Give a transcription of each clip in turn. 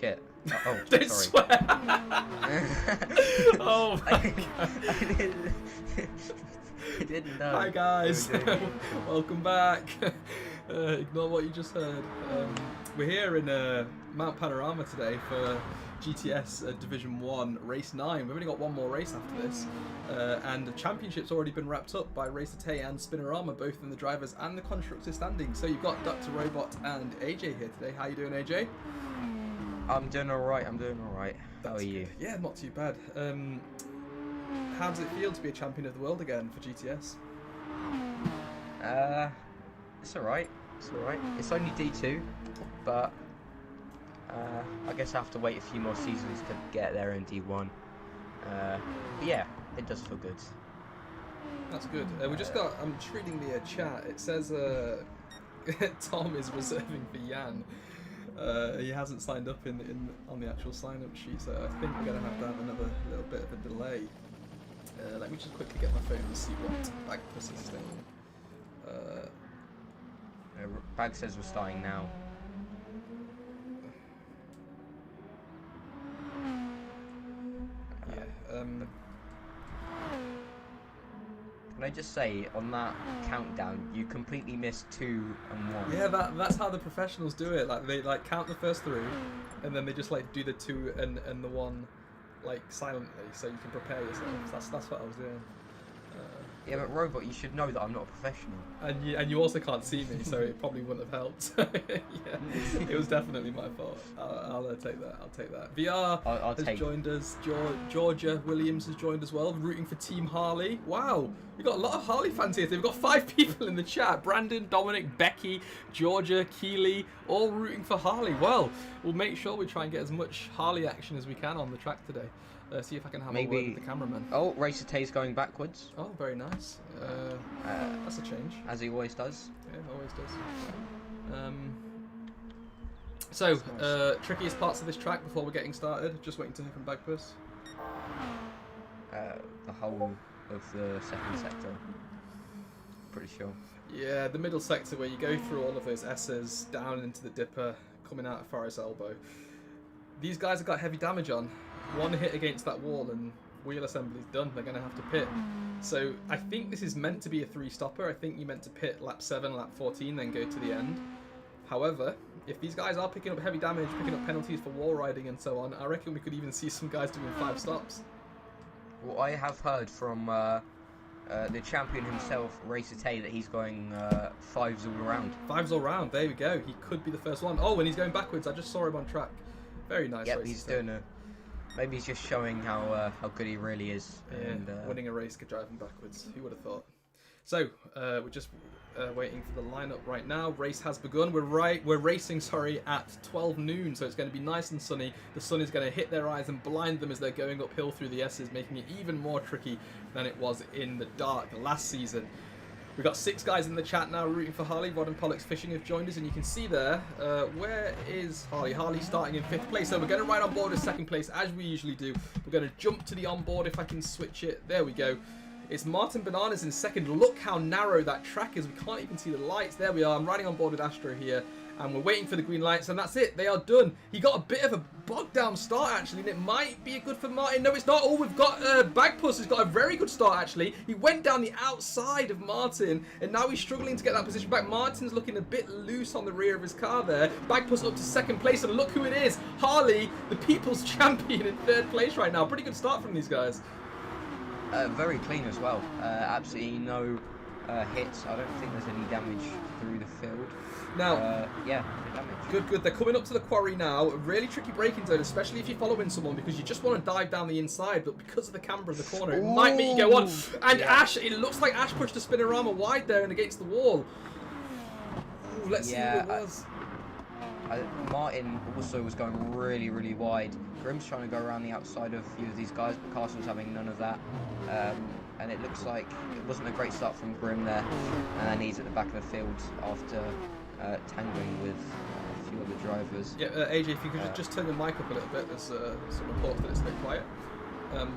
Shit. Oh, Don't sorry. swear. Oh my I didn't know. Hi guys, welcome back. Ignore what you just heard. We're here in Mount Panorama today for GTS Division 1 Race 9. We've only got one more race after this, and the championship's already been wrapped up by Racer Tay and Panorama, both in the drivers and the constructors standings. So you've got Dr. Robot and AJ here today. How you doing, AJ? I'm doing alright, How are you? Yeah, not too bad. How does it feel to be a champion of the world again for GTS? It's alright. It's only D2, but I guess I have to wait a few more seasons to get there in D1. But yeah, it does feel good. That's good. We just got. I'm just reading the chat. It says Tom is reserving for Jan. He hasn't signed up on the actual sign-up sheet, so I think we're going to have another little bit of a delay. Let me just quickly get my phone and see what Bagpuss is saying. Bag says we're starting now. Can I just say, on that countdown, you completely missed 2 and 1. Yeah, that's how the professionals do it. Like they count the first 3, and then they just like do the 2 and the 1 like silently, so you can prepare yourself. That's what I was doing. Yeah, but Robot, you should know that I'm not a professional. And you also can't see me, so it probably wouldn't have helped. Yeah, it was definitely my fault. I'll take that. I'll take that. VR has joined us. Georgia Williams has joined as well, rooting for Team Harley. Wow, we've got a lot of Harley fans here. We've got 5 people in the chat. Brandon, Dominic, Becky, Georgia, Keeley, all rooting for Harley. Well, we'll make sure we try and get as much Harley action as we can on the track today. See if I can have a word with the cameraman. Oh, Racer Tay's going backwards. Oh, very nice. That's a change. As he always does. Yeah, always does. Trickiest parts of this track before we're getting started. Just waiting to hear from Bagpuss. The whole of the second sector. Pretty sure. Yeah, the middle sector where you go through all of those S's down into the dipper, coming out of Forest Elbow. These guys have got heavy damage on. One hit against that wall and wheel assembly's done. They're going to have to pit. So I think this is meant to be a 3-stopper. I think you're meant to pit lap 7, lap 14, then go to the end. However, if these guys are picking up heavy damage, picking up penalties for wall riding and so on, I reckon we could even see some guys doing 5 stops. Well, I have heard from the champion himself, Racer Tay, that he's going 5s all around. 5s all round, there we go. He could be the first one. Oh, and he's going backwards. I just saw him on track. Very nice. Yep, he's doing a... Maybe he's just showing how good he really is. Yeah, and winning a race, driving backwards. Who would have thought? So we're just waiting for the lineup right now. Race has begun. We're racing, at 12 noon, so it's going to be nice and sunny. The sun is going to hit their eyes and blind them as they're going uphill through the S's, making it even more tricky than it was in the dark last season. We've got 6 guys in the chat now rooting for Harley. Rod and Pollock's Fishing have joined us, and you can see there, where is Harley? Harley's starting in 5th place, so we're going to ride on board as 2nd place, as we usually do. We're going to jump to the onboard if I can switch it. There we go. It's Martin Bananas in 2nd. Look how narrow that track is. We can't even see the lights. There we are. I'm riding on board with Astro here, and we're waiting for the green lights, and that's it. They are done. He got a bit of a bogged down start, actually, and it might be good for Martin. No, it's not. Oh, we've got Bagpuss has got a very good start, actually. He went down the outside of Martin, and now he's struggling to get that position back. Martin's looking a bit loose on the rear of his car there. Bagpuss up to 2nd place, and look who it is. Harley, the people's champion, in 3rd place right now. Pretty good start from these guys. Very clean as well. Absolutely no hits. I don't think there's any damage through the field. Now, yeah, no damage. Good. They're coming up to the quarry now. A really tricky braking zone, especially if you're following someone, because you just want to dive down the inside, but because of the camber of the corner, it might make you go on. And yeah. Ash, it looks like Ash pushed the Panorama wide there and against the wall. Ooh, let's see who it was. Martin also was going really, really wide. Grim's trying to go around the outside of a few of these guys, but Castle's having none of that. And it looks like it wasn't a great start from Grim there. And he's at the back of the field after tangling with a few other drivers. Yeah, AJ, if you could just turn your mic up a little bit. There's some reports that it's a bit quiet.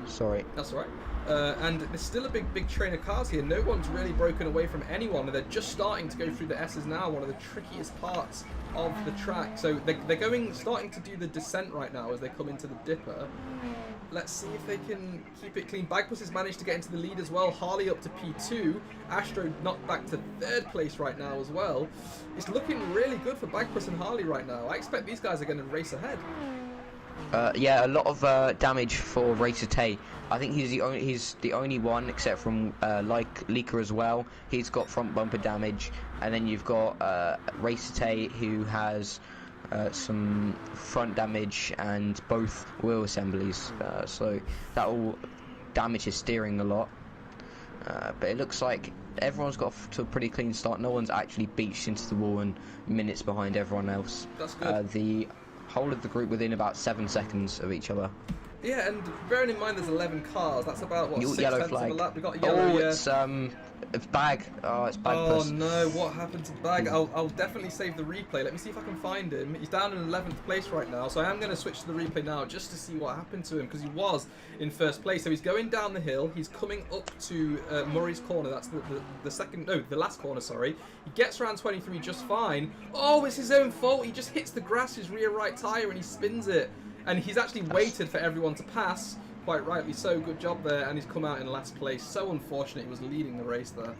Sorry. That's all right. And there's still a big train of cars here. No one's really broken away from anyone. They're just starting to go through the S's now, one of the trickiest parts of the track. So they're starting to do the descent right now as they come into the dipper. Let's see if they can keep it clean. Bagpuss has managed to get into the lead as well. Harley up to P2. Astro knocked back to 3rd place right now as well. It's looking really good for Bagpuss and Harley right now. I expect these guys are going to race ahead. Yeah, a lot of damage for Racer Tay. I think he's the only one, except from like Leaker as well. He's got front bumper damage, and then you've got Racer Tay, who has some front damage and both wheel assemblies. So that will damage his steering a lot. But it looks like everyone's got off to a pretty clean start. No one's actually beached into the wall and minutes behind everyone else. That's good. The whole of the group within about 7 seconds of each other. Yeah, and bearing in mind there's 11 cars, that's about, what, 6 yellow tenths flag. of a lap? We got a yellow, It's Bag. Oh, it's Bagpuss. Oh no, what happened to Bag? I'll definitely save the replay. Let me see if I can find him. He's down in 11th place right now, so I am going to switch to the replay now just to see what happened to him, because he was in 1st place. So he's going down the hill, he's coming up to Murray's corner, that's the last corner, sorry. He gets around 23 just fine. Oh, it's his own fault, he just hits the grass, his rear right tyre, and he spins it. And he's actually waited for everyone to pass, quite rightly so, good job there, and he's come out in last place. So unfortunate, he was leading the race there.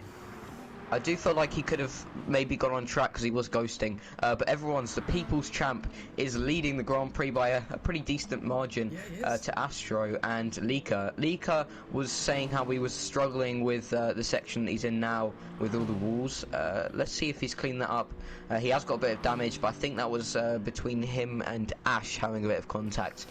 I do feel like he could have maybe gone on track because he was ghosting, but the People's Champ is leading the Grand Prix by a pretty decent margin to Astro and Leaker. Leaker was saying how he was struggling with the section that he's in now with all the walls. Let's see if he's cleaned that up. He has got a bit of damage, but I think that was between him and Ash having a bit of contact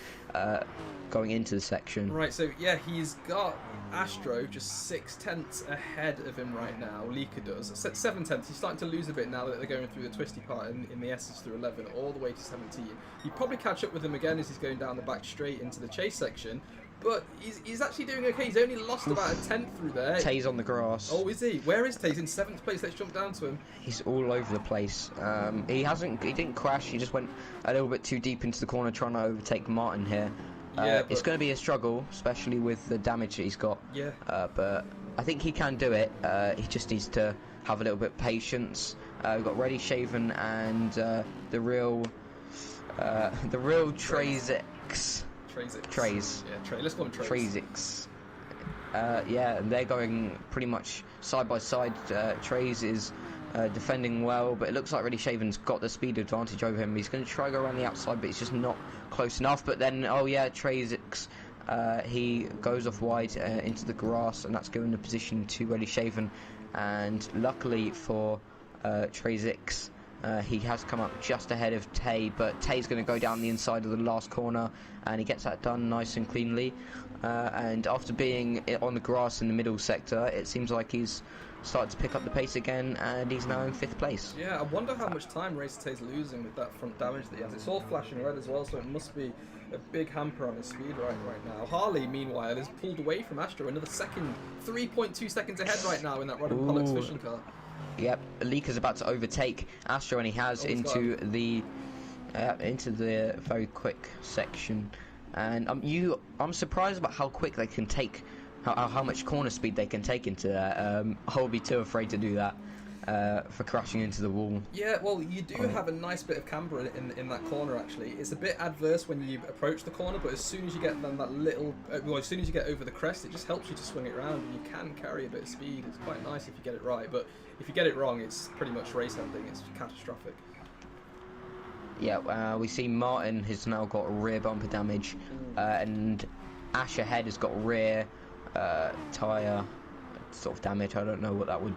going into the section. Right, so yeah, he's got Astro just 6 tenths ahead of him right now. Leaker does 7 tenths. He's starting to lose a bit now that they're going through the twisty part in the S's through 11 all the way to 17. He'd probably catch up with him again as he's going down the back straight into the chase section, but he's actually doing okay. He's only lost about a tenth through there. Tay's on the grass. Oh, is he? Where is Tay? He's in 7th place. Let's jump down to him. He's all over the place. He didn't crash. He just went a little bit too deep into the corner trying to overtake Martin here. It's going to be a struggle, especially with the damage that he's got. Yeah. But I think he can do it. He just needs to have a little bit of patience. We've got Ready Shaven and the real Trazix. Trays. Yeah, Trey. Let's call him Trays. Trazix. Yeah, and they're going pretty much side by side. Trays is defending well, but it looks like Ready Shaven's got the speed advantage over him. He's going to try to go around the outside, but he's just not close enough. But then, Trazix, he goes off wide into the grass, and that's giving the position to Ready Shaven. And luckily for Trazix, he has come up just ahead of Tay, but Tay's going to go down the inside of the last corner, and he gets that done nice and cleanly. And after being on the grass in the middle sector, it seems like he's started to pick up the pace again, and he's now in 5th place. Yeah, I wonder how much time Racer Tay's losing with that front damage that he has. It's all flashing red as well, so it must be a big hamper on his speed right now. Harley, meanwhile, is pulled away from Astro another second, 3.2 seconds ahead right now in that Rod and Pollock's fishing car. Yep, Leaker's about to overtake Astro, and he has into the very quick section. And I'm surprised about how quick they can take, how much corner speed they can take into that. I would be too afraid to do that for crashing into the wall. Yeah, well, you do have a nice bit of camber in that corner. Actually, it's a bit adverse when you approach the corner, but as soon as you get as soon as you get over the crest, it just helps you to swing it around, and you can carry a bit of speed. It's quite nice if you get it right, but if you get it wrong, it's pretty much race ending. It's catastrophic. Yeah, we see Martin has now got rear bumper damage, and Ash ahead has got rear tyre sort of damage. I don't know what that would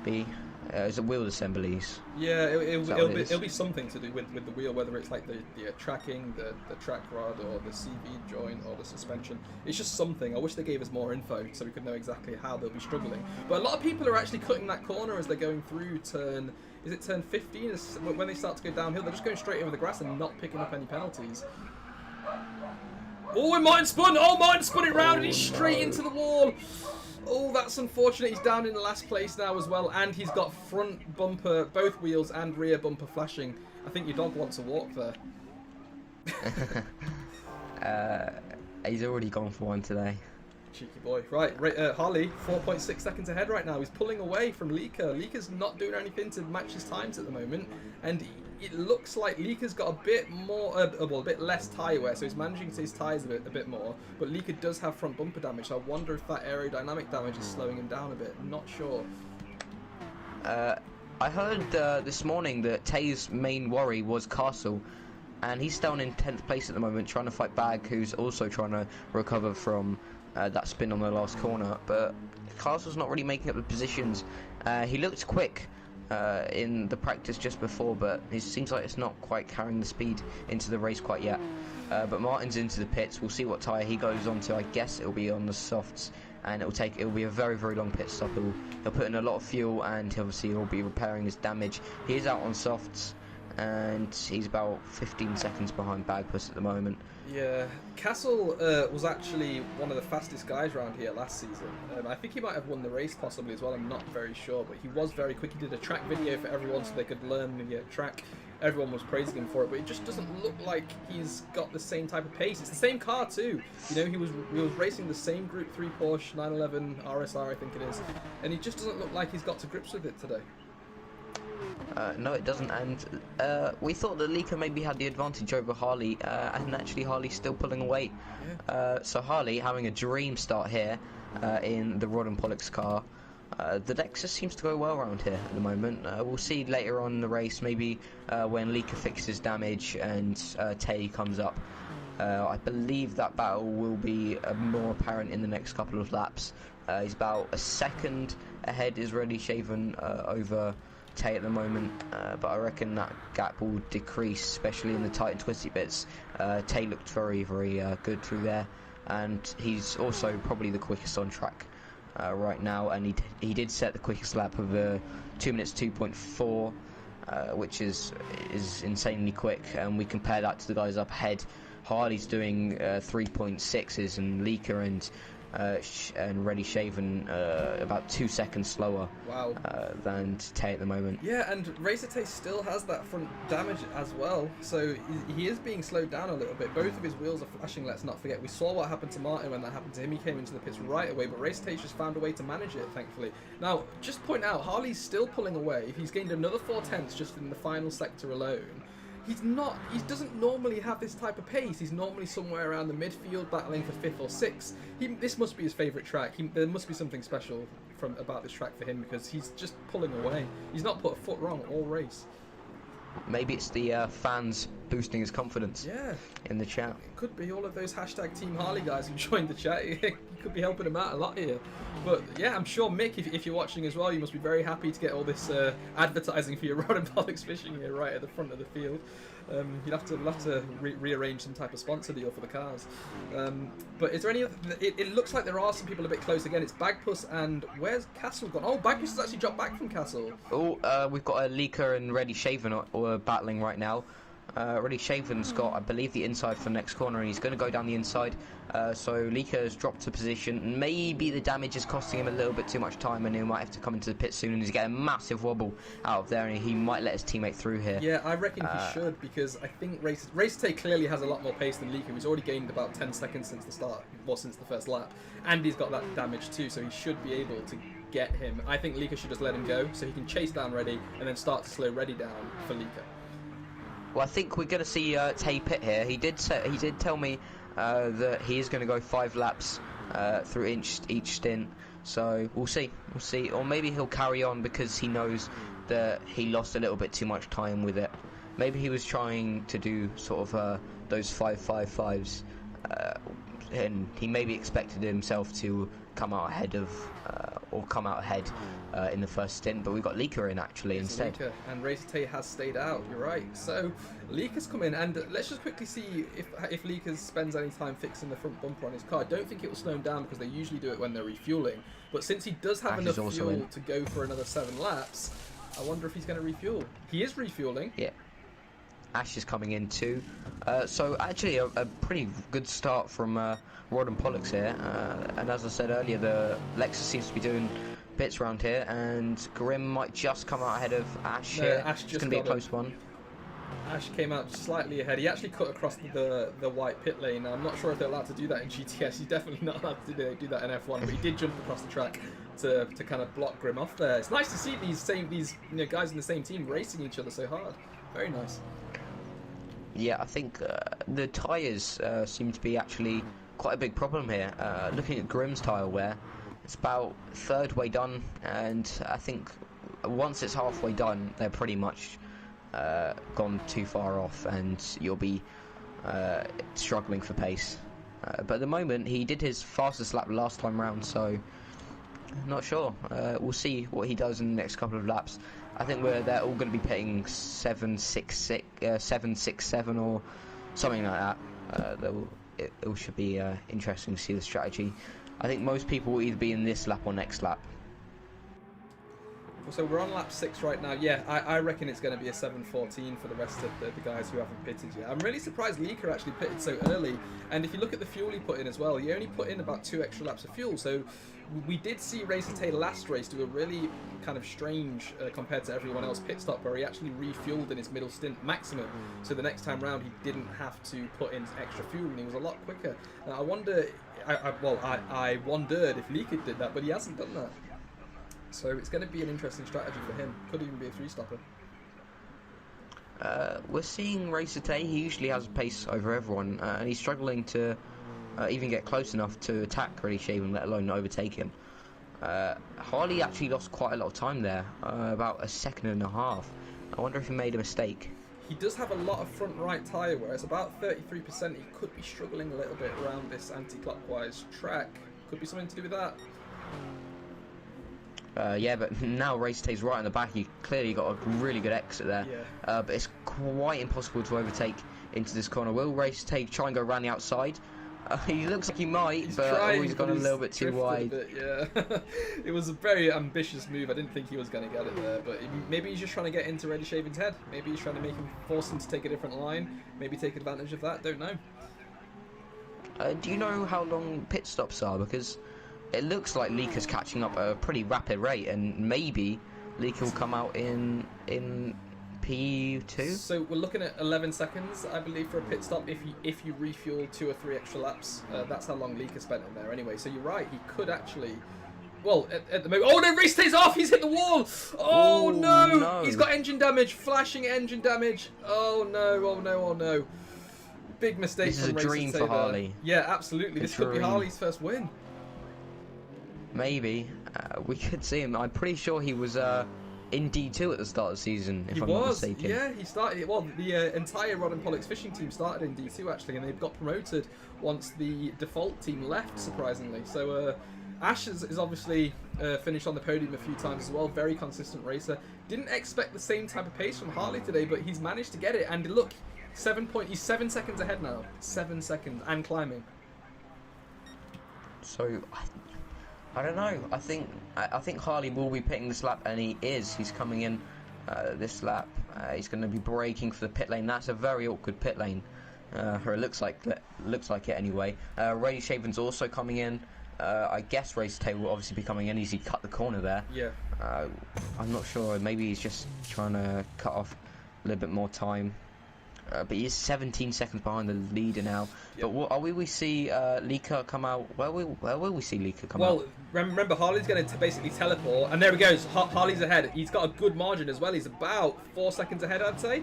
be. Is it wheel assemblies? Yeah, it'll be something to do with the wheel, whether it's like the tracking, the track rod, or the CV joint, or the suspension. It's just something. I wish they gave us more info so we could know exactly how they'll be struggling. But a lot of people are actually cutting that corner as they're going through turn. Is it turn 15? When they start to go downhill, they're just going straight over the grass and not picking up any penalties. Oh, and Martin spun! Oh, Martin spun it round and he's straight into the wall. Oh, that's unfortunate. He's down in the last place now as well, and he's got front bumper, both wheels and rear bumper flashing. I think your dog wants a walk there. He's already gone for one today. Cheeky boy. Right, Harley, 4.6 seconds ahead right now. He's pulling away from Leaker. Leaker's not doing anything to match his times at the moment, and it looks like Leaker's got a bit more, well, a bit less tyre wear, so he's managing to his tyres a bit more. But Leaker does have front bumper damage, so I wonder if that aerodynamic damage is slowing him down a bit. I'm not sure. I heard this morning that Tay's main worry was Castle, and he's down in 10th place at the moment, trying to fight Bag, who's also trying to recover from that spin on the last corner. But Castle's not really making up the positions. He looked quick in the practice just before, but it seems like it's not quite carrying the speed into the race quite yet. But Martin's into the pits. We'll see what tyre he goes on to. I guess it'll be on the softs, and it'll be a very, very long pit stop. He'll put in a lot of fuel, and obviously he'll be repairing his damage. He is out on softs, and he's about 15 seconds behind Bagpuss at the moment. Yeah, Castle was actually one of the fastest guys around here last season. I think he might have won the race possibly as well, I'm not very sure, but he was very quick. He did a track video for everyone so they could learn the track. Everyone was praising him for it, but it just doesn't look like he's got the same type of pace. It's the same car too. You know, he was racing the same Group 3 Porsche 911 RSR, I think it is, and he just doesn't look like he's got to grips with it today. No, it doesn't, and we thought that Leaker maybe had the advantage over Harley, and actually Harley's still pulling away. Yeah. So Harley having a dream start here in the Rod and Pollux car. The Lexus seems to go well around here at the moment. We'll see later on in the race, maybe when Leaker fixes damage and Tay comes up. I believe that battle will be more apparent in the next couple of laps. He's about a second ahead, is Ready Shaven over Tay at the moment, but I reckon that gap will decrease, especially in the tight and twisty bits. Tay looked very, very good through there, and he's also probably the quickest on track right now, and he did set the quickest lap of 2 minutes 2.4, which is insanely quick, and we compare that to the guys up ahead. Harley's doing 3.6s, and Leaker and Ready Shaven about 2 seconds slower. Wow. Than Tay at the moment. Yeah, and Racer Tay still has that front damage as well, so he is being slowed down a little bit. Both of his wheels are flashing, let's not forget. We saw what happened to Martin when that happened to him. He came into the pits right away, but Racer Tay's just found a way to manage it, thankfully. Now, just point out, Harley's still pulling away. He's gained another 4/10 just in the final sector alone. He doesn't normally have this type of pace. He's normally somewhere around the midfield, battling for 5th or 6th. This must be his favourite track. There must be something special about this track for him, because he's just pulling away. He's not put a foot wrong all race. Maybe it's the fans boosting his confidence. Yeah. In the chat. It could be all of those hashtag Team Harley guys who joined the chat. You could be helping him out a lot here. But yeah, I'm sure Mick, if you're watching as well, you must be very happy to get all this advertising for your Rod and Pollux fishing here right at the front of the field. You'll have to rearrange some type of sponsor deal for the cars. But is there any? It looks like there are some people a bit close again. It's Bagpuss, and where's Castle gone? Oh, Bagpuss has actually dropped back from Castle. Oh, we've got a Leaker and Ready Shaven battling right now. Ready Shaven's got, I believe, the inside for the next corner, and he's going to go down the inside. So Leaker has dropped to position. Maybe the damage is costing him a little bit too much time, and he might have to come into the pit soon, and he's getting a massive wobble out of there, and he might let his teammate through here. Yeah, I reckon he should, because I think Race Tay clearly has a lot more pace than Leaker. He's already gained about 10 seconds since the start, well, since the first lap, and he's got that damage too, so he should be able to get him. I think Leaker should just let him go, so he can chase down Ready, and then start to slow Ready down for Leaker. Well, I think we're going to see Tay pit here. He did tell me that he is going to go 5 laps through each stint. So we'll see. Or maybe he'll carry on because he knows that he lost a little bit too much time with it. Maybe he was trying to do sort of those 5-5-5s, and he maybe expected himself to come out ahead in the first stint, but we've got Leaker in actually instead. Leaker, and Racer Tay has stayed out, you're right. So Leaker's come in, and let's just quickly see if Leaker spends any time fixing the front bumper on his car. I don't think it will slow him down, because they usually do it when they're refueling, but since he does have enough fuel to go for another 7 laps, I wonder if he's going to refuel. He is refueling. Yeah. Ash is coming in too. So actually a pretty good start from Rod and Pollux here. And as I said earlier, the Lexus seems to be doing bits around here, and Grim might just come out ahead of Ash here. Ash just it's going to be a close one. Ash came out slightly ahead. He actually cut across the white pit lane. I'm not sure if they're allowed to do that in GTS. He's definitely not allowed to do that in F1, but he did jump across the track to kind of block Grim off there. It's nice to see these guys in the same team racing each other so hard. Very nice. Yeah, I think the tyres seem to be actually quite a big problem here. Looking at Grim's tyre wear, it's about third way done, and I think once it's halfway done, they're pretty much gone too far off, and you'll be struggling for pace. But at the moment, he did his fastest lap last time round, so not sure. We'll see what he does in the next couple of laps. I think they're all going to be pitting 7.66, 7.67 or something like that. It should be interesting to see the strategy. I think most people will either be in this lap or next lap. So we're on lap 6 right now. Yeah, I reckon it's going to be a 7.14 for the rest of the guys who haven't pitted yet. I'm really surprised Lika actually pitted so early. And if you look at the fuel he put in as well, he only put in about 2 extra laps of fuel. So we did see Racer Tay last race do a really kind of strange, compared to everyone else, pit stop where he actually refueled in his middle stint maximum. So the next time round he didn't have to put in extra fuel and he was a lot quicker. Now I wonder, I wondered if Lika did that, but he hasn't done that. So it's going to be an interesting strategy for him. Could even be a 3-stopper. We're seeing Racer Tay. He usually has a pace over everyone, and he's struggling to even get close enough to attack Ready Shaven, let alone overtake him. Harley actually lost quite a lot of time there, about 1.5 seconds. I wonder if he made a mistake. He does have a lot of front right tyre wear. It's about 33%. He could be struggling a little bit around this anti-clockwise track. Could be something to do with that. Yeah, but now Racer Tay's right in the back. He clearly got a really good exit there. Yeah. But it's quite impossible to overtake into this corner. Will Racer Tay try and go around the outside? He looks like he might, he's gone a little bit too wide. Yeah, it was a very ambitious move. I didn't think he was going to get it there, but maybe he's just trying to get into Ready Shaven's head. Maybe he's trying to force him to take a different line. Maybe take advantage of that. Don't know. Do you know how long pit stops are? Because it looks like Lika's catching up at a pretty rapid rate, and maybe Lika will come out in P2. So we're looking at 11 seconds, I believe, for a pit stop if you refuel 2 or 3 extra laps. That's how long Lika spent in there anyway. So you're right, he could actually. Well, at the moment. Oh no, race stays off. He's hit the wall. Oh no, he's got engine damage, flashing engine damage. Oh no, oh no, oh no. Big mistake. This is a dream for Harley. Yeah, absolutely. This could be Harley's first win. Maybe. We could see him. I'm pretty sure he was in D2 at the start of the season, if I'm not mistaken. Yeah, he started. Well, the entire Rod and Pollock's fishing team started in D2 actually, and they've got promoted once the default team left, surprisingly. So Ash is obviously finished on the podium a few times as well. Very consistent racer. Didn't expect the same type of pace from Harley today, but he's managed to get it. And look, he's 7 seconds ahead now. 7 seconds and climbing. So I don't know. I think Harley will be pitting this lap, and he is. He's coming in this lap. He's going to be braking for the pit lane. That's a very awkward pit lane, or it looks like it anyway. Ready Shaven's also coming in. I guess Racer Tay will obviously be coming in as he cut the corner there. Yeah. I'm not sure. Maybe he's just trying to cut off a little bit more time. But he is 17 seconds behind the leader now. Yep. But will we see Lika come out? Where will we see Lika come out? Well, remember, Harley's going to basically teleport. And there he goes. Harley's ahead. He's got a good margin as well. He's about 4 seconds ahead, I'd say.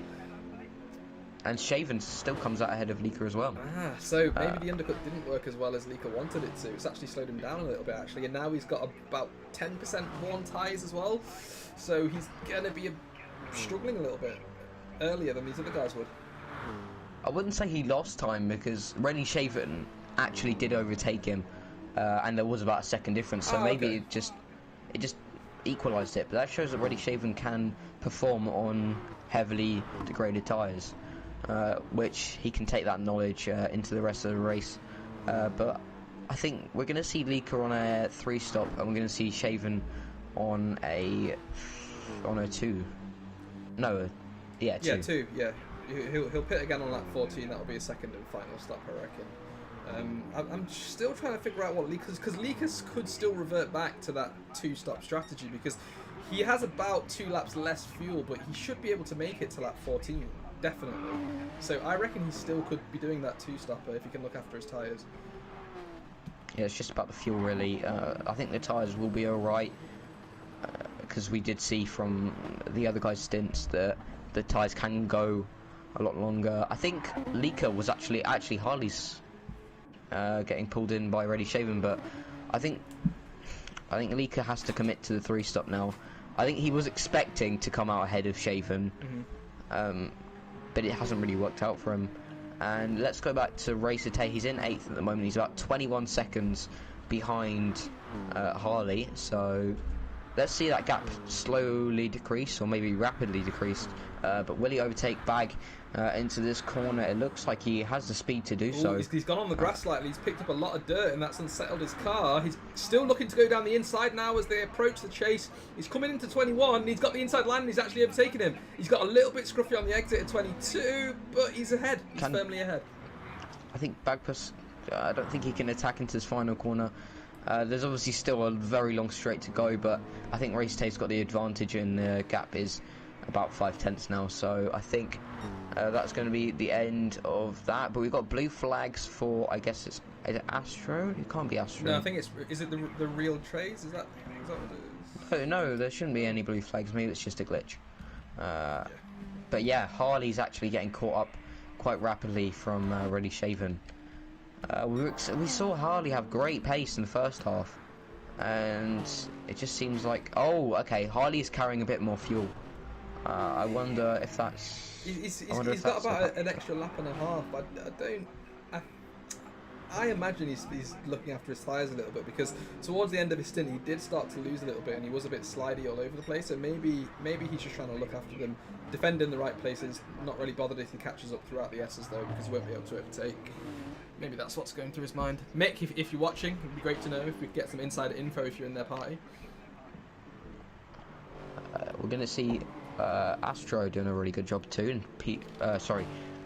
And Shaven still comes out ahead of Lika as well. So maybe the undercut didn't work as well as Lika wanted it to. It's actually slowed him down a little bit, actually. And now he's got about 10% worn tyres as well. So he's going to be struggling a little bit earlier than these other guys would. I wouldn't say he lost time, because Rennie Shaven actually did overtake him, and there was about a second difference. So maybe it just equalised it. But that shows that Rennie Shaven can perform on heavily degraded tyres, which he can take that knowledge into the rest of the race. But I think we're going to see Lika on a 3-stop, and we're going to see Shaven on a 2. No, yeah, 2. Yeah, 2. Yeah. He'll pit again on lap 14. That'll be a second and final stop, I reckon. I'm still trying to figure out what Lika's, because Lika's could still revert back to that 2-stop strategy, because he has about 2 laps less fuel, but he should be able to make it to lap 14. definitely. So I reckon he still could be doing that two-stopper if he can look after his tyres. Yeah, it's just about the fuel really. I think the tyres will be alright, because we did see from the other guys' stints that the tyres can go a lot longer. I think Leaker was actually Harley's getting pulled in by Ready Shaven, but I think Leaker has to commit to the 3-stop now. I think he was expecting to come out ahead of Shaven, but it hasn't really worked out for him. And let's go back to Racer Tay. He's in 8th at the moment. He's about 21 seconds behind Harley. So let's see that gap slowly decrease, or maybe rapidly decrease. But will he overtake Bag into this corner? It looks like he has the speed to do so. He's gone on the grass slightly. He's picked up a lot of dirt, and that's unsettled his car. He's still looking to go down the inside now as they approach the chase. He's coming into 21. And he's got the inside line, and he's actually overtaken him. He's got a little bit scruffy on the exit at 22, but he's ahead. He's firmly ahead. I think Bagpuss, I don't think he can attack into this final corner. There's obviously still a very long straight to go, but I think Race Tay's got the advantage, and the gap is about 5/10 now. So I think that's going to be the end of that. But we've got blue flags for, I guess is it Astro? It can't be Astro. No, I think is it the real trays? Is that what it is? Oh, no, there shouldn't be any blue flags. Maybe it's just a glitch. But yeah, Harley's actually getting caught up quite rapidly from Ready Shaven. We saw Harley have great pace in the first half, and it just seems like, oh, okay, Harley's carrying a bit more fuel. I wonder if that's... He's got about an extra lap and a half. I imagine he's looking after his tyres a little bit, because towards the end of his stint he did start to lose a little bit, and he was a bit slidey all over the place. So maybe he's just trying to look after them, defend in the right places, not really bothered if he catches up throughout the S's though, because he won't be able to overtake. Maybe that's what's going through his mind. Mick, if you're watching, it'd be great to know if we could get some insider info if you're in their party. We're going to see Astro doing a really good job too, and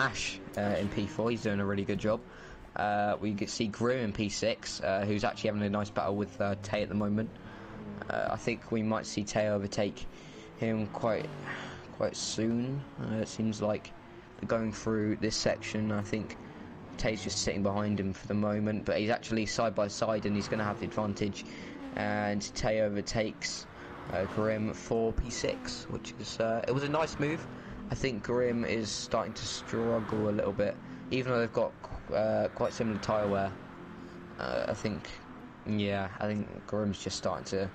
Ash in P4, he's doing a really good job. We can see Grim in P6, who's actually having a nice battle with Tay at the moment. I think we might see Tay overtake him quite soon. It seems like going through this section, I think Tay's just sitting behind him for the moment, but he's actually side by side and he's going to have the advantage. And Tay overtakes Grim for P6, which is it was a nice move. I think Grim is starting to struggle a little bit, even though they've got quite similar tyre wear. I think Grim's just starting to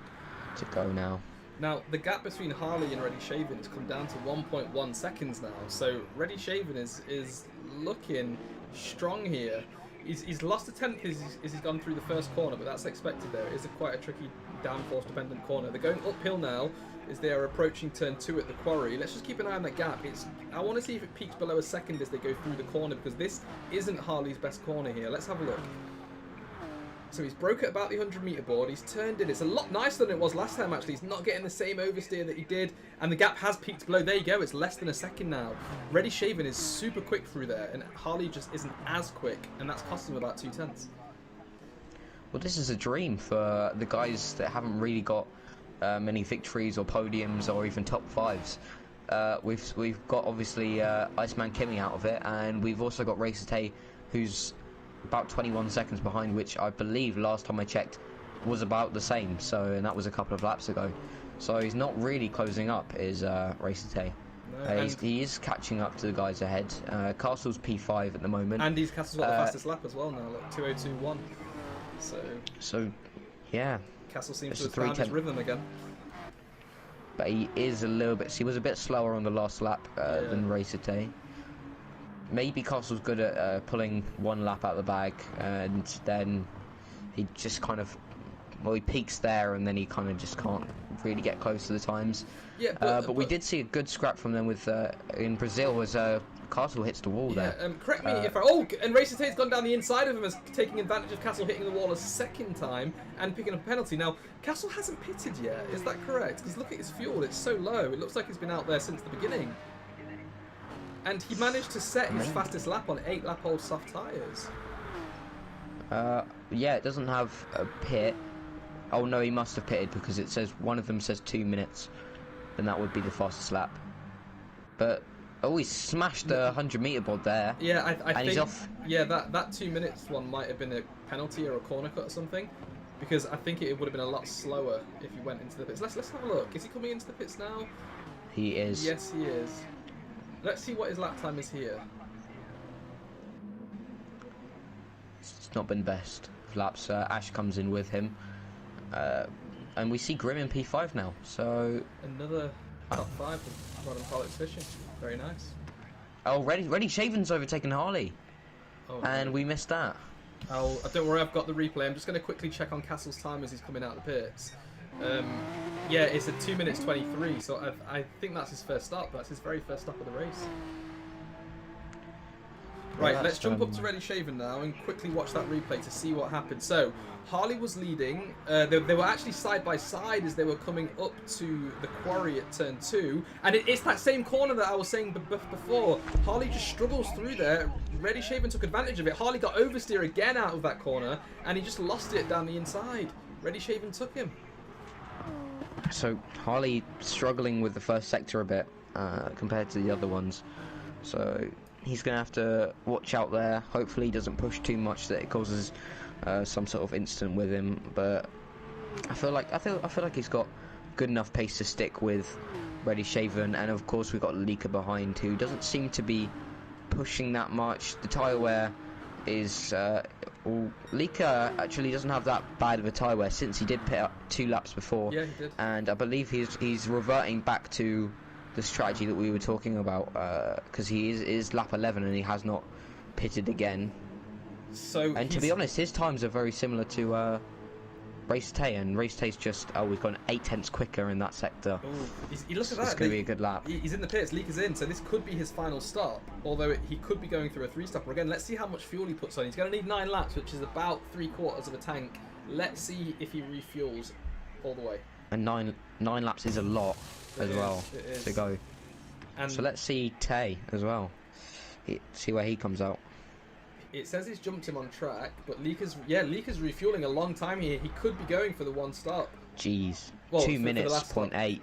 go now. Now, the gap between Harley and Ready Shaven has come down to 1.1 seconds now, so Ready Shaven is looking strong here. He's lost a tenth as he's gone through the first corner, but that's expected there. It is quite a tricky downforce dependent corner. They're going uphill now as they are approaching turn 2 at the quarry. Let's just keep an eye on that gap. I want to see if it peaks below a second as they go through the corner, because this isn't Harley's best corner here. Let's have a look. So he's broke at about the 100-metre board. He's turned in. It's a lot nicer than it was last time, actually. He's not getting the same oversteer that he did. And the gap has peaked below. There you go. It's less than a second now. Ready Shaven is super quick through there, and Harley just isn't as quick, and that's cost him about 2/10. Well, this is a dream for the guys that haven't really got many victories or podiums or even top 5s. We've got, obviously, Iceman Kimmy out of it, and we've also got Racer Tay, who's about 21 seconds behind, which I believe last time I checked was about the same, and that was a couple of laps ago. So he's not really closing up, is Racer Tay. No, he is catching up to the guys ahead. Castle's P5 at the moment. And he's Castle's got the fastest lap as well now, like 2:02.1. So yeah. Castle seems to have found his rhythm again. But he is he was a bit slower on the last lap than Racer Tay. Maybe Castle's good at pulling one lap out of the bag, and then he just kind of, he peaks there, and then he kind of just can't really get close to the times. Yeah, but we did see a good scrap from them with in Brazil as Castle hits the wall there. Correct me if and Racer Tay's gone down the inside of him, as taking advantage of Castle hitting the wall a second time and picking up a penalty. Now, Castle hasn't pitted yet, is that correct? Because look at his fuel, it's so low. It looks like he's been out there since the beginning. And he managed to set his fastest lap on 8-lap-old soft tyres. Yeah, it doesn't have a pit. Oh no, he must have pitted, because it says one of them says 2 minutes, then that would be the fastest lap. But Oh, he smashed the 100-meter board there. Yeah, I and think. he's off. Yeah, that 2 minutes one might have been a penalty or a corner cut or something, because I think it would have been a lot slower if he went into the pits. Let's have a look. Is he coming into the pits now? He is. Yes, he is. Let's see what his lap time is here. It's not been best laps. Ash comes in with him, and we see Grim in P5 now. So another top 5 for Modern Politics Fishing. Very nice. Oh, Reddy Shaven's overtaken Harley, and we missed that. Oh, don't worry, I've got the replay. I'm just going to quickly check on Castle's time as he's coming out of the pits. Yeah, it's at 2 minutes 23, so I think that's his first stop. That's his very first stop of the race. Right, Yeah, let's jump up to Reddy Shaven now and quickly watch that replay to see what happened. So, Harley was leading. They were actually side by side as they were coming up to the quarry at turn 2. And it's that same corner that I was saying before. Harley just struggles through there. Reddy Shaven took advantage of it. Harley got oversteer again out of that corner, and he just lost it down the inside. Reddy Shaven took him. So Harley struggling with the first sector a bit compared to the other ones. So he's going to have to watch out there. Hopefully he doesn't push too much that it causes some sort of incident with him. But I feel like he's got good enough pace to stick with Reddy Shaven, and of course we've got Leaker behind who doesn't seem to be pushing that much. The tyre wear is Leaker actually doesn't have that bad of a tyre wear since he did pit up 2 laps before. Yeah, he did. And I believe he's reverting back to the strategy that we were talking about, because he is lap 11 and he has not pitted again. So and to be honest, his times are very similar to Race Tay, and Race Tay's just we've gone 8/10 quicker in that sector. Look at that. It's going to be a good lap. He's in the pits, Leaker's in, so this could be his final stop, although he could be going through a 3-stopper again. Let's see how much fuel he puts on. He's going to need 9 laps, which is about 3/4 of a tank. Let's see if he refuels all the way. And nine laps is a lot as well to go. And so let's see Tay as well. See where he comes out. It says he's jumped him on track, but Leaker's refueling a long time here. He could be going for the 1 stop. Jeez, well, 2 minutes, 0.8.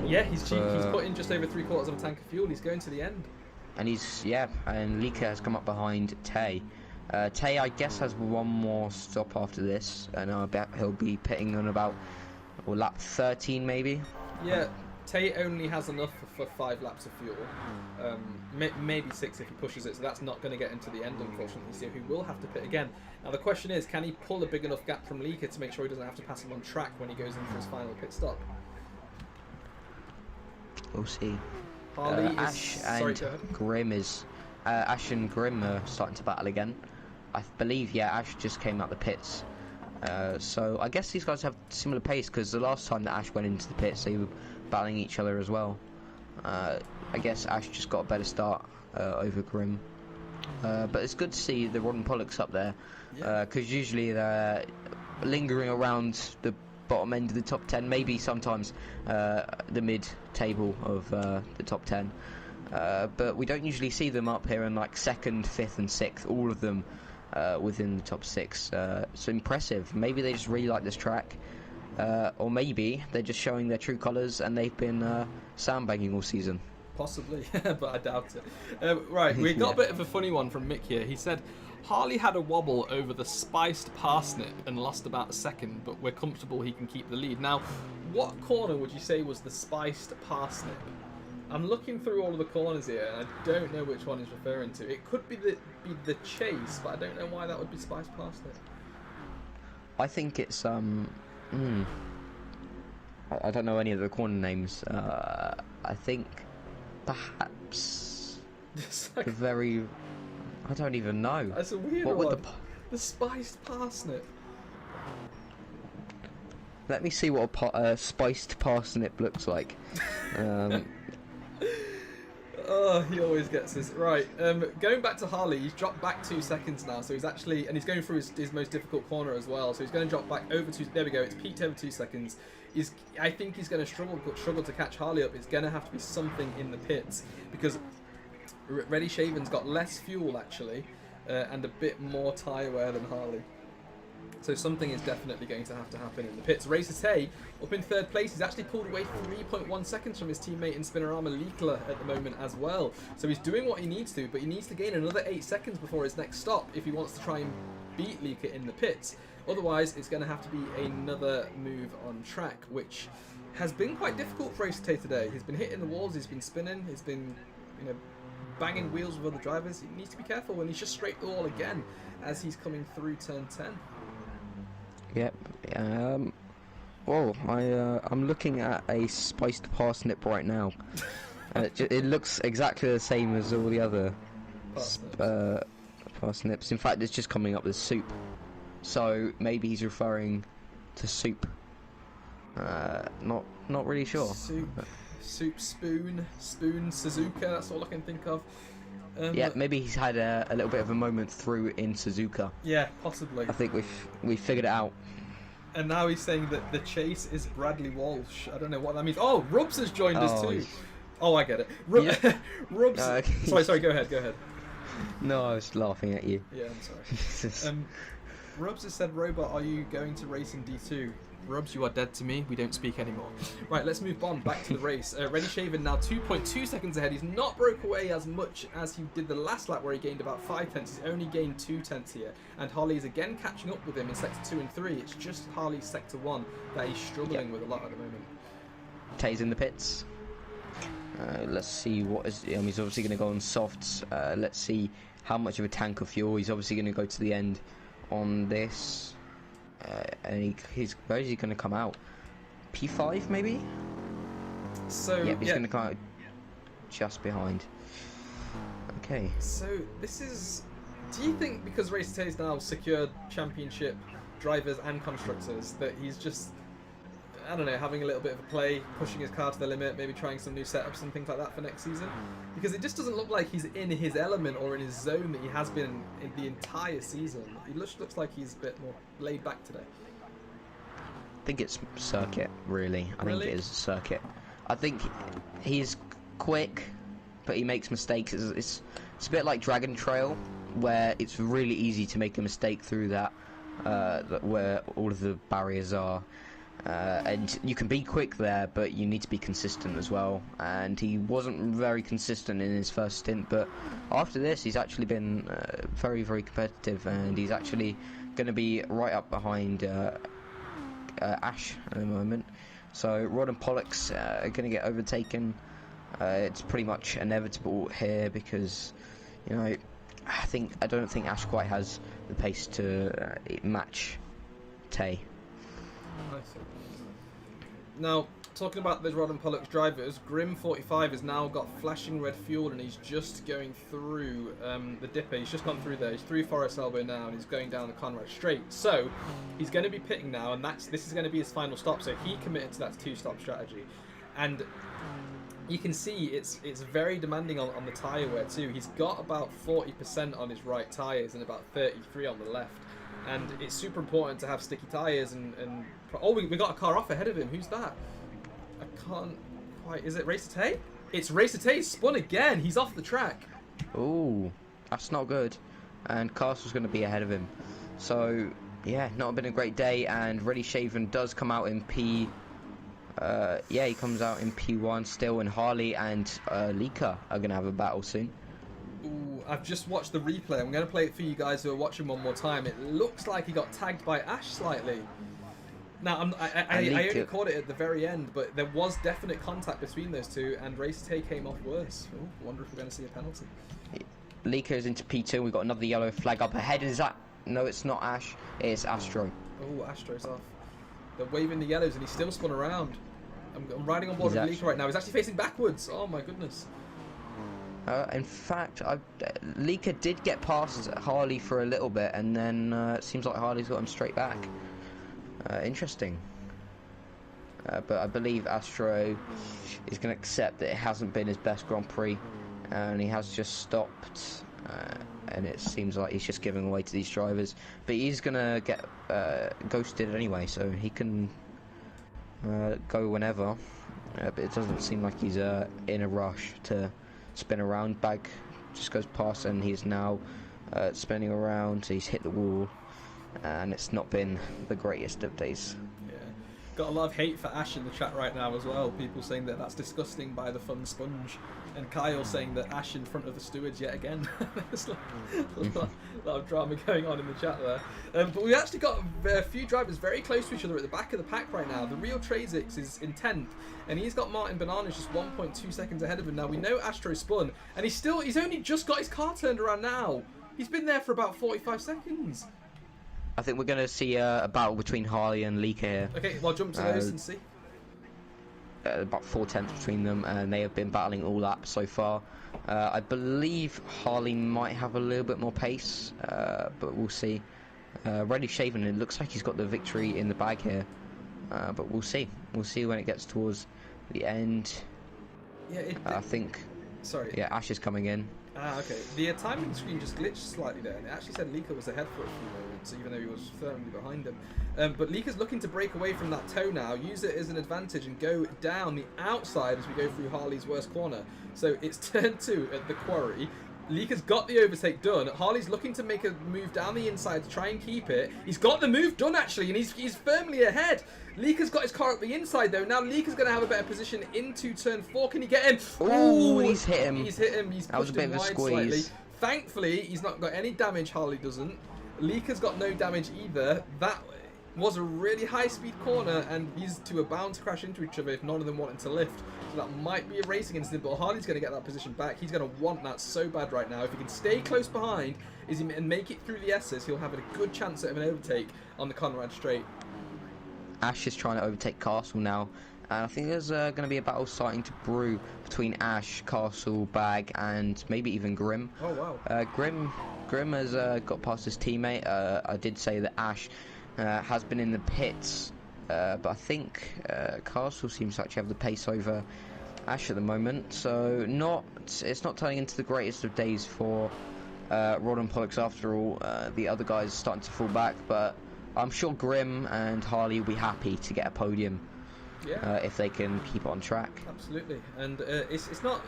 Yeah, he's put in just over 3/4 of a tank of fuel. He's going to the end. And and Leaker has come up behind Tay. Tay, I guess, has 1 more stop after this, and I bet he'll be pitting on about lap 13 maybe. Yeah, Tay only has enough for 5 laps of fuel. Maybe 6 if he pushes it, so that's not going to get into the end, unfortunately, so he will have to pit again. Now the question is, can he pull a big enough gap from Leaker to make sure he doesn't have to pass him on track when he goes in for his final pit stop? We'll see. Ash and Grim are starting to battle again. I believe, Ash just came out the pits. So I guess these guys have similar pace, because the last time that Ash went into the pits they were battling each other as well. I guess Ash just got a better start over Grim. But it's good to see the Rod and Pollux up there, because usually they're lingering around the bottom end of the top 10, maybe sometimes the mid-table of the top 10. But we don't usually see them up here in like 2nd, 5th and 6th, all of them within the top 6. It's impressive. Maybe they just really like this track, or maybe they're just showing their true colours and they've been sandbagging all season. Possibly, but I doubt it. Right, we got a bit of a funny one from Mick here. He said, Harley had a wobble over the spiced parsnip and lost about a second, but we're comfortable he can keep the lead. Now, what corner would you say was the spiced parsnip? I'm looking through all of the corners here, and I don't know which one he's referring to. It could be the chase, but I don't know why that would be spiced parsnip. I think it's I don't know any of the corner names. I think perhaps like, I don't even know. That's a weird one. The spiced parsnip. Let me see what a spiced parsnip looks like. Oh, he always gets this. Right, going back to Harley, he's dropped back 2 seconds now, so he's actually, and he's going through his most difficult corner as well, so he's going to drop back over 2, there we go, it's peaked over 2 seconds. I think he's going to struggle to catch Harley up. It's going to have to be something in the pits, because Reddy Shaven's got less fuel, actually, and a bit more tyre wear than Harley. So something is definitely going to happen in the pits. Racer Tay, up in third place, he's actually pulled away 3.1 seconds from his teammate in Panorama Liekler at the moment as well. So he's doing what he needs to, but he needs to gain another 8 seconds before his next stop if he wants to try and beat Liekler in the pits. Otherwise, it's going to have to be another move on track, which has been quite difficult for Racer Tay today. He's been hitting the walls, he's been spinning, he's been, you know, banging wheels with other drivers. He needs to be careful, and he's just scraped the wall again as he's coming through turn 10. Yep. Well, I'm looking at a spiced parsnip right now. It looks exactly the same as all the other parsnips. In fact, it's just coming up with soup. So maybe he's referring to soup. Not really sure. Soup, spoon, Suzuka. That's all I can think of. Yeah, maybe he's had a little bit of a moment through in Suzuka. Yeah, possibly. I think we figured it out. And now he's saying that the chase is Bradley Walsh. I don't know what that means. Oh, Rubs has joined us too. Oh, I get it. Rubs. Okay. Sorry. Go ahead. No, I was laughing at you. Yeah, I'm sorry. Rubs has said, "Robot, are you going to race in D2?" Rubs, you are dead to me. We don't speak anymore. Right, let's move on back to the race. Ready Shaven now 2.2 seconds ahead. He's not broke away as much as he did the last lap where he gained about 5 tenths. He's only gained 2 tenths here. And Harley is again catching up with him in sector 2 and 3. It's just Harley's sector 1 that he's struggling with a lot at the moment. Tay's in the pits. Let's see what is... he's obviously going to go on softs. Let's see how much of a tank of fuel. He's obviously going to go to the end on this. And where is he going to come out? P5 maybe? So yep, he's going to come out just behind. Okay. So this is... Do you think because Racer Tay's now secured championship drivers and constructors that he's just, I don't know, having a little bit of a play, pushing his car to the limit, maybe trying some new setups and things like that for next season? Because it just doesn't look like he's in his element or in his zone that he has been in the entire season. He looks like he's a bit more laid back today. I think it's circuit, really. I think it is circuit. I think he's quick, but he makes mistakes. It's a bit like Dragon Trail, where it's really easy to make a mistake through that, where all of the barriers are. And you can be quick there, but you need to be consistent as well. And he wasn't very consistent in his first stint, but after this he's actually been very, very competitive, and he's actually going to be right up behind Ash at the moment. So Rod and Pollock's are going to get overtaken. It's pretty much inevitable here because, you know, I don't think Ash quite has the pace to match Tay. Now, talking about those Rod and Pollock's drivers, Grim45 has now got flashing red fuel and he's just going through the dipper. He's just gone through there. He's through Forest Elbow now and he's going down the Conrad straight. So he's going to be pitting now, and this is going to be his final stop. So he committed to that 2-stop strategy, and you can see it's very demanding on the tyre wear too. He's got about 40% on his right tyres and about 33 on the left. And it's super important to have sticky tyres and oh, we got a car off ahead of him. Who's that? I can't quite... Is it Racer Tay? It's Racer Tay. Spun again. He's off the track. Ooh, that's not good. And Castle's going to be ahead of him. So, yeah, not been a great day. And Ready Shaven does come out in P... yeah, he comes out in P1 still. And Harley and Lika are going to have a battle soon. Ooh, I've just watched the replay. I'm going to play it for you guys who are watching one more time. It looks like he got tagged by Ash slightly. Now, I only caught it at the very end, but there was definite contact between those two, and Racer Tay came off worse. Ooh, I wonder if we're going to see a penalty. Lika's into P2. We've got another yellow flag up ahead. Is that... No, it's not Ash. It's Astro. Oh, Astro's off. They're waving the yellows, and he's still spun around. I'm riding on board with Lika right now. He's actually facing backwards. Oh, my goodness. In fact, Lika did get past Harley for a little bit, and then it seems like Harley's got him straight back. Interesting. But I believe Astro is going to accept that it hasn't been his best Grand Prix, and he has just stopped, and it seems like he's just giving away to these drivers. But he's going to get ghosted anyway, so he can go whenever. But it doesn't seem like he's in a rush to spin around. Bag just goes past, and he's now spinning around. So he's hit the wall. and it's not been the greatest of days. Got a lot of hate for Ash in the chat right now as well. People saying that that's disgusting by the fun sponge, and Kyle saying that Ash in front of the stewards yet again. There's a lot of drama going on in the chat there. But we actually got a few drivers very close to each other at the back of the pack right now. The real Trazix is in 10th, and he's got Martin Bananas just 1.2 seconds ahead of him now. We know Astro spun, and he's only just got his car turned around now. He's been there for about 45 seconds. I think we're going to see a battle between Harley and Leaker here. Okay, well, jump to those and see. About 4/10 between them, and they have been battling all laps so far. I believe Harley might have a little bit more pace, but we'll see. Reddy Shaven, it looks like he's got the victory in the bag here, but we'll see. We'll see when it gets towards the end. Yeah, I think. Sorry. Yeah, Ash is coming in. Ah, okay. The timing screen just glitched slightly there, and it actually said Leaker was ahead for a few moments, even though he was firmly behind him. But Leaker's looking to break away from that toe now, use it as an advantage, and go down the outside as we go through Harley's worst corner. So it's turn 2 at the quarry. Leaker's got the overtake done. Harley's looking to make a move down the inside to try and keep it. He's got the move done, actually, and he's firmly ahead. Leaker's got his car up the inside, though. Now Leaker's going to have a better position into turn 4. Can he get him? Oh, he's hit him. He's hit him. He's that was a pushed bit him of a wide squeeze. slightly. Thankfully, he's not got any damage. Harley doesn't. Leaker's got no damage either. That was a really high-speed corner, and these two are bound to crash into each other if none of them wanted to lift. So that might be a racing incident, but Harley's going to get that position back. He's going to want that so bad right now. If he can stay close behind and make it through the S's, he'll have a good chance of an overtake on the Conrad Straight. Ash is trying to overtake Castle now, and I think there's going to be a battle starting to brew between Ash, Castle, Bag, and maybe even Grim. Oh, wow. Grim has got past his teammate. I did say that Ash has been in the pits, but I think Castle seems to actually have the pace over Ash at the moment, so it's not turning into the greatest of days for Rod and Pollux after all. The other guys are starting to fall back, but I'm sure Grim and Harley will be happy to get a podium if they can keep it on track. Absolutely, and it's not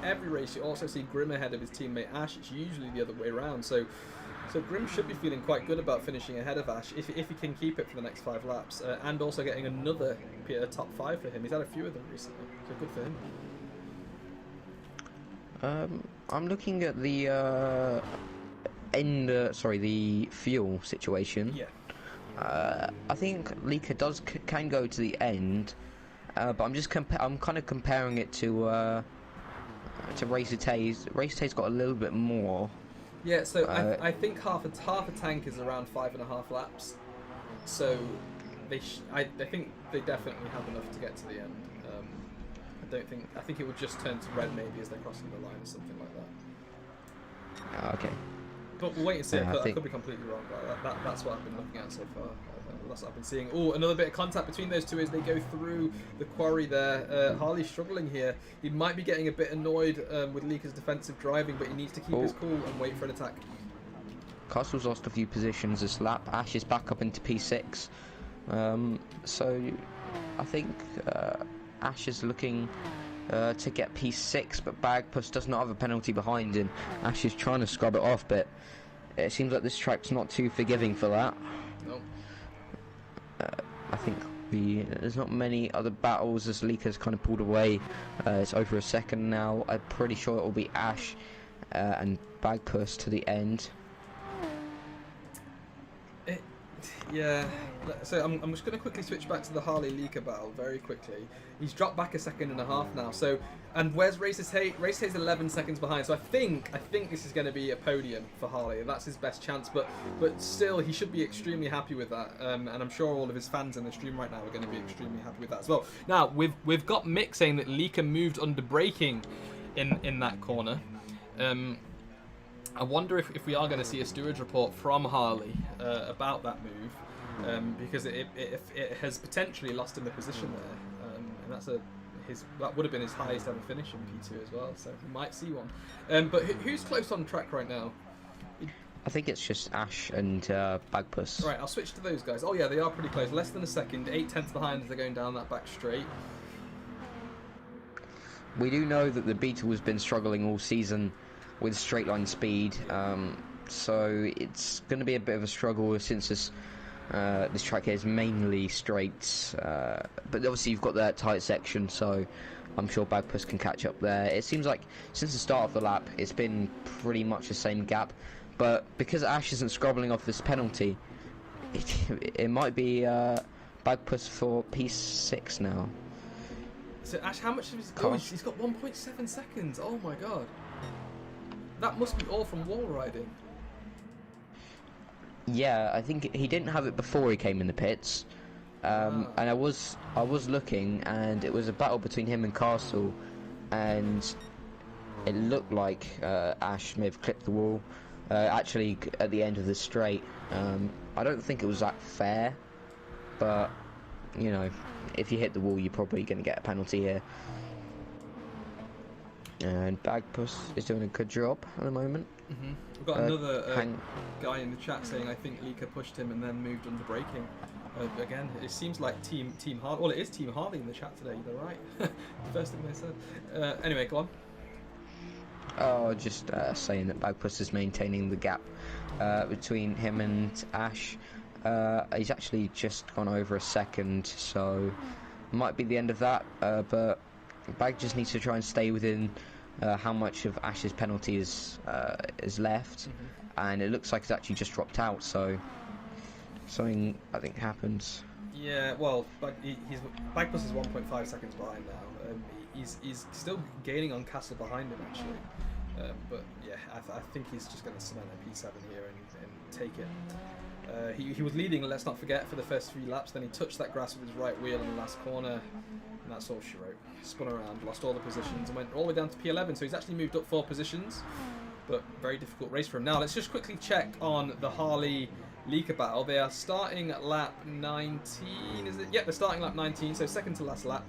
every race you also see Grim ahead of his teammate Ash. It's usually the other way around, so Grim should be feeling quite good about finishing ahead of Ash if he can keep it for the next 5 laps, and also getting another top 5 for him. He's had a few of them recently, so good for him. I'm looking at the the fuel situation. Yeah. I think Leaker can go to the end, but I'm kind of comparing it to Racer Taze. Racer Taze got a little bit more. Yeah, so I think half a tank is around 5.5 laps. So I think they definitely have enough to get to the end. I think it would just turn to red maybe as they're crossing the line or something like that. Okay. But we'll wait and see. I could be completely wrong about that. That's what I've been looking at so far. That's what I've been seeing. Oh, another bit of contact between those two as they go through the quarry there. Harley's struggling here. He might be getting a bit annoyed with Leaker's defensive driving, but he needs to keep his cool and wait for an attack. Castle's lost a few positions this lap. Ash is back up into P6. So I think Ash is looking to get P6, but Bagpuss does not have a penalty behind him. Ash is trying to scrub it off, but it seems like this track's not too forgiving for that. No. I think there's not many other battles as Leaker's kind of pulled away. It's over a second now. I'm pretty sure it will be Ash and Bagpuss to the end. Yeah, so I'm just going to quickly switch back to the Harley Leaker battle very quickly. He's dropped back 1.5 seconds now. So, and where's Racer Taze? Racer Taze 11 seconds behind. So I think this is going to be a podium for Harley. That's his best chance. But still, he should be extremely happy with that. And I'm sure all of his fans in the stream right now are going to be extremely happy with that as well. Now we've got Mick saying that Leaker moved under braking in that corner. I wonder if we are going to see a stewards report from Harley about that move, because it has potentially lost him the position there, and that would have been his highest ever finish in P2 as well, so we might see one. But who's close on track right now? I think it's just Ash and Bagpuss. Right, I'll switch to those guys. Oh yeah, they are pretty close. Less than a second, 8/10 behind as they're going down that back straight. We do know that the Beetle has been struggling all season with straight line speed. so it's going to be a bit of a struggle since this track here is mainly straights, but obviously you've got that tight section, so I'm sure Bagpuss can catch up there. It seems like since the start of the lap it's been pretty much the same gap, but because Ash isn't scrobbling off this penalty, it might be Bagpuss for P6 now. So Ash, how much of his... Oh, he's got 1.7 seconds. Oh my god. That must be all from wall riding. Yeah, I think he didn't have it before he came in the pits. And I was looking, and it was a battle between him and Castle, and it looked like Ash may have clipped the wall. Actually, at the end of the straight, I don't think it was that fair, but you know, if you hit the wall, you're probably going to get a penalty here. And Bagpuss is doing a good job at the moment. We've got another guy in the chat saying I think Lika pushed him and then moved under braking. Again, it seems like Team Harley. Well, it is Team Harley in the chat today. They're right. First thing they said. Anyway, go on. Oh, just saying that Bagpuss is maintaining the gap between him and Ash. He's actually just gone over a second, so might be the end of that. But Bag just needs to try and stay within how much of Ash's penalty is left, and it looks like it's actually just dropped out. So something I think happens. Yeah, well, Bagpuss is 1.5 seconds behind now. He's still gaining on Castle behind him actually, but yeah, I think he's just going to cement a P7 here and take it. He was leading, let's not forget, for the first 3 laps. Then he touched that grass with his right wheel in the last corner, and that's all she wrote. Spun around, lost all the positions, and went all the way down to P11. So he's actually moved up 4 positions, but very difficult race for him. Now let's just quickly check on the Harley Lika battle. They are starting at lap 19, is it? Yeah, they're starting lap 19, so second to last lap.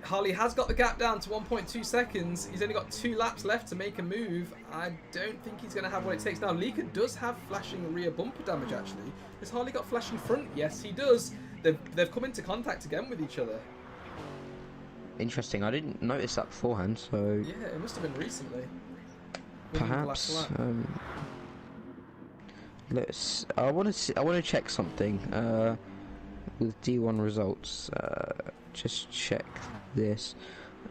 Harley has got the gap down to 1.2 seconds. He's only got 2 laps left to make a move. I don't think he's going to have what it takes. Now, Lika does have flashing rear bumper damage, actually. Has Harley got flashing front? Yes, he does. They've come into contact again with each other. Interesting. I didn't notice that beforehand, so... Yeah, it must have been recently. Perhaps. I want to check something with D1 results. Just check this.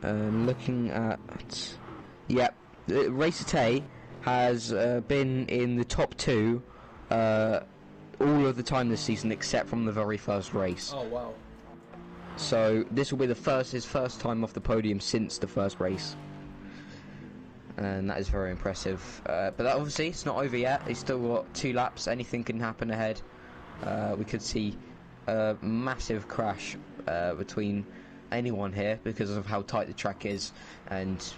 Looking at, yep, Racer has been in the top 2 all of the time this season except from the very first race. Oh wow! So this will be his first time off the podium since the first race, and that is very impressive. But that, obviously, it's not over yet. He's still got 2 laps. Anything can happen ahead. We could see a massive crash between anyone here because of how tight the track is and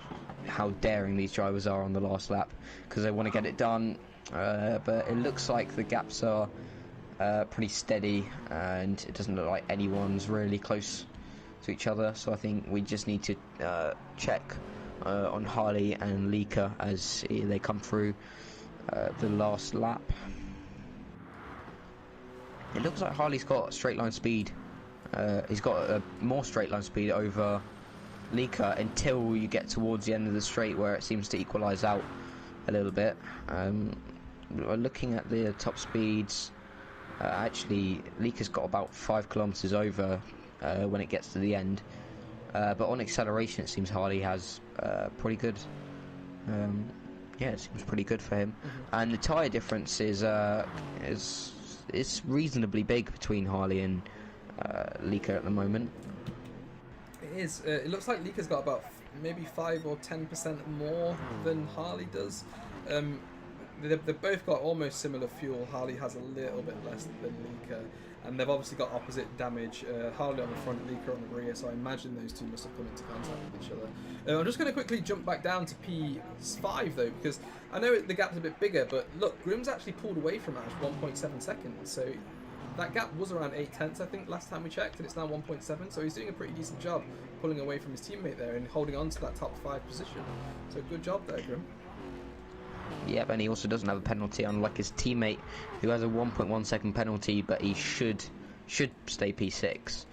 how daring these drivers are on the last lap because they want to get it done. But it looks like the gaps are pretty steady and it doesn't look like anyone's really close to each other, so I think we just need to check on Harley and Lika as they come through the last lap. It looks like Harley's got straight line speed. He's got more straight line speed over Lika until you get towards the end of the straight where it seems to equalise out a little bit. Looking at the top speeds, actually Lika's got about 5 kilometres over when it gets to the end, but on acceleration it seems Harley has pretty good. Yeah, it seems pretty good for him. And the tyre difference is reasonably big between Harley and Lika at the moment. It is. It looks like Lika's got about maybe 5 or 10% more than Harley does. They've both got almost similar fuel. Harley has a little bit less than Lika, and they've obviously got opposite damage. Harley on the front, Lika on the rear, so I imagine those two must have come into contact with each other. I'm just going to quickly jump back down to P5 though, because I know the gap's a bit bigger, but look, Grimm's actually pulled away from Ash 1.7 seconds, so that gap was around 0.8 I think last time we checked, and it's now 1.7, so he's doing a pretty decent job pulling away from his teammate there and holding on to that top 5 position. So good job there, Grimm. Yep, and he also doesn't have a penalty, unlike his teammate, who has a 1.1 second penalty, but he should stay P6,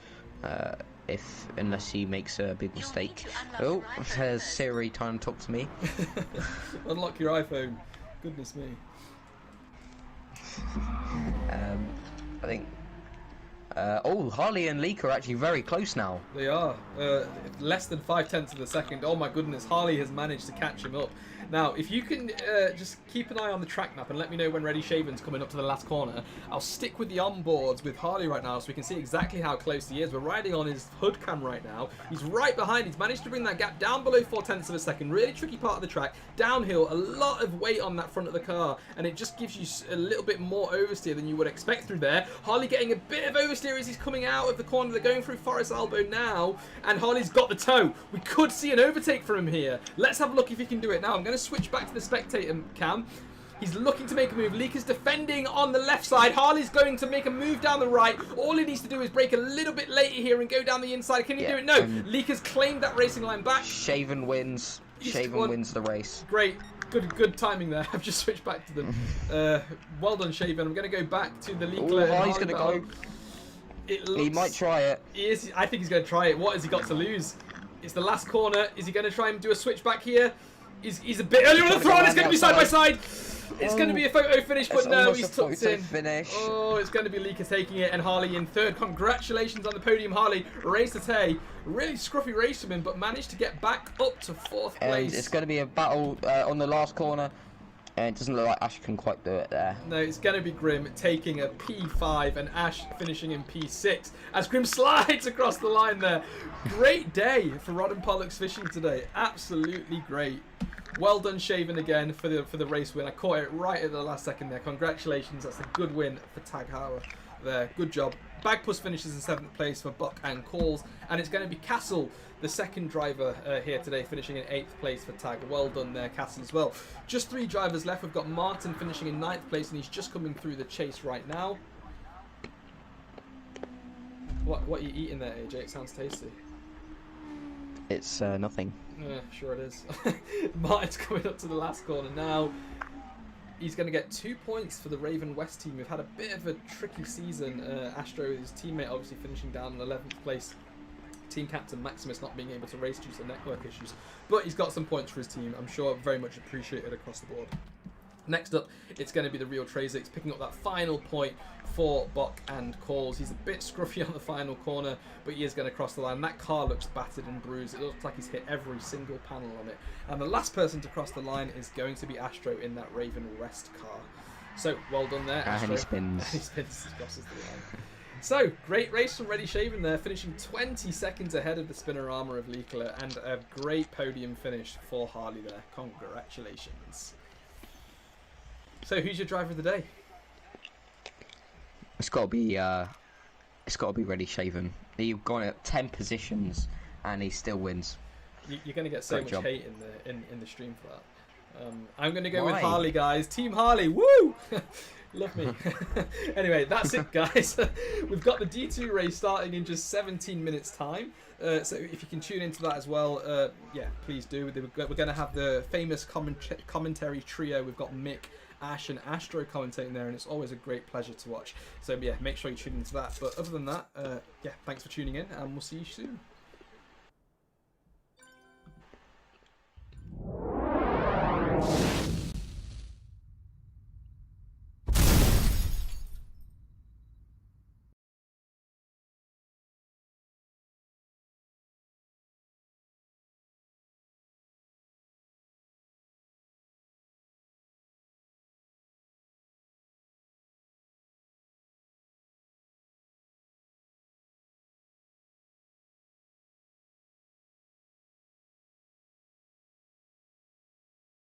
unless he makes a big mistake. Oh, there's Siri trying to talk to me. Unlock your iPhone. Goodness me. I think. Harley and Leek are actually very close now. They are. Less than 0.5 of a second. Oh my goodness, Harley has managed to catch him up. Now, if you can just keep an eye on the track map and let me know when Ready Shaven's coming up to the last corner, I'll stick with the onboards with Harley right now so we can see exactly how close he is. We're riding on his hood cam right now. He's right behind. He's managed to bring that gap down below 0.4 of a second. Really tricky part of the track. Downhill, a lot of weight on that front of the car, and it just gives you a little bit more oversteer than you would expect through there. Harley getting a bit of oversteer as he's coming out of the corner. They're going through Forest Elbow now, and Harley's got the toe. We could see an overtake from him here. Let's have a look if he can do it now. I'm going to switch back to the spectator cam. He's looking to make a move. Leek is defending on the left side. Harley's going to make a move down the right. All he needs to do is brake a little bit later here and go down the inside. Can he do it? No. Leek has claimed that racing line back. Shaven wins. Shaven wins the race. Great. Good timing there. I've just switched back to them. Well done, Shaven. I'm going to go back to the Leek. He's going to go. He might try it. I think he's going to try it. What has he got to lose? It's the last corner. Is he going to try and do a switch back here? He's a bit earlier on the throw. It's going to be side by side. It's going to be a photo finish, but no, he's tucked in. Oh, it's going to be Leaker taking it and Harley in third. Congratulations on the podium, Harley. Race today. Really scruffy race from him, but managed to get back up to 4th place. And it's going to be a battle on the last corner. And it doesn't look like Ash can quite do it there. No, it's going to be Grim taking a P5 and Ash finishing in P6 as Grim slides across the line there. Great day for Rod and Pollux fishing today. Absolutely great. Well done, Shaven, again for the race win. I caught it right at the last second there. Congratulations. That's a good win for Tag Heuer there. Good job. Bagpuss finishes in 7th place for Buck and Calls. And it's going to be Castle, the second driver here today, finishing in 8th place for Tag. Well done there, Castle, as well. Just 3 drivers left. We've got Martin finishing in 9th place, and he's just coming through the chase right now. What are you eating there, AJ? It sounds tasty. It's nothing. Yeah, sure it is. Martin's coming up to the last corner now. He's going to get 2 points for the Raven West team. We've had a bit of a tricky season. Astro, his teammate, obviously finishing down in 11th place. Team captain Maximus not being able to race due to network issues. But he's got some points for his team. I'm sure very much appreciated across the board. Next up, it's going to be the real Trazix picking up that final point for Buck and Calls. He's a bit scruffy on the final corner, but he is going to cross the line. That car looks battered and bruised. It looks like he's hit every single panel on it. And the last person to cross the line is going to be Astro in that Raven West car. So, well done there, Astro. And he spins. He spins, crosses the line. So, great race from Ready Shaven there, finishing 20 seconds ahead of the Spinorama of Leekler, and a great podium finish for Harley there. Congratulations. So, who's your driver of the day? It's got to be Ready Shaven. You've gone up 10 positions, and he still wins. You're going to get so much hate in the stream for that. I'm going to go Why? with Harley, guys. Team Harley, woo! Love me. Anyway, that's it, guys. We've got the D2 race starting in just 17 minutes time. So if you can tune into that as well, yeah, please do. We're going to have the famous commentary trio. We've got Mick, Ash and Astro commentating there, and it's always a great pleasure to watch. So yeah, make sure you tune into that. But other than that, yeah, thanks for tuning in, and we'll see you soon.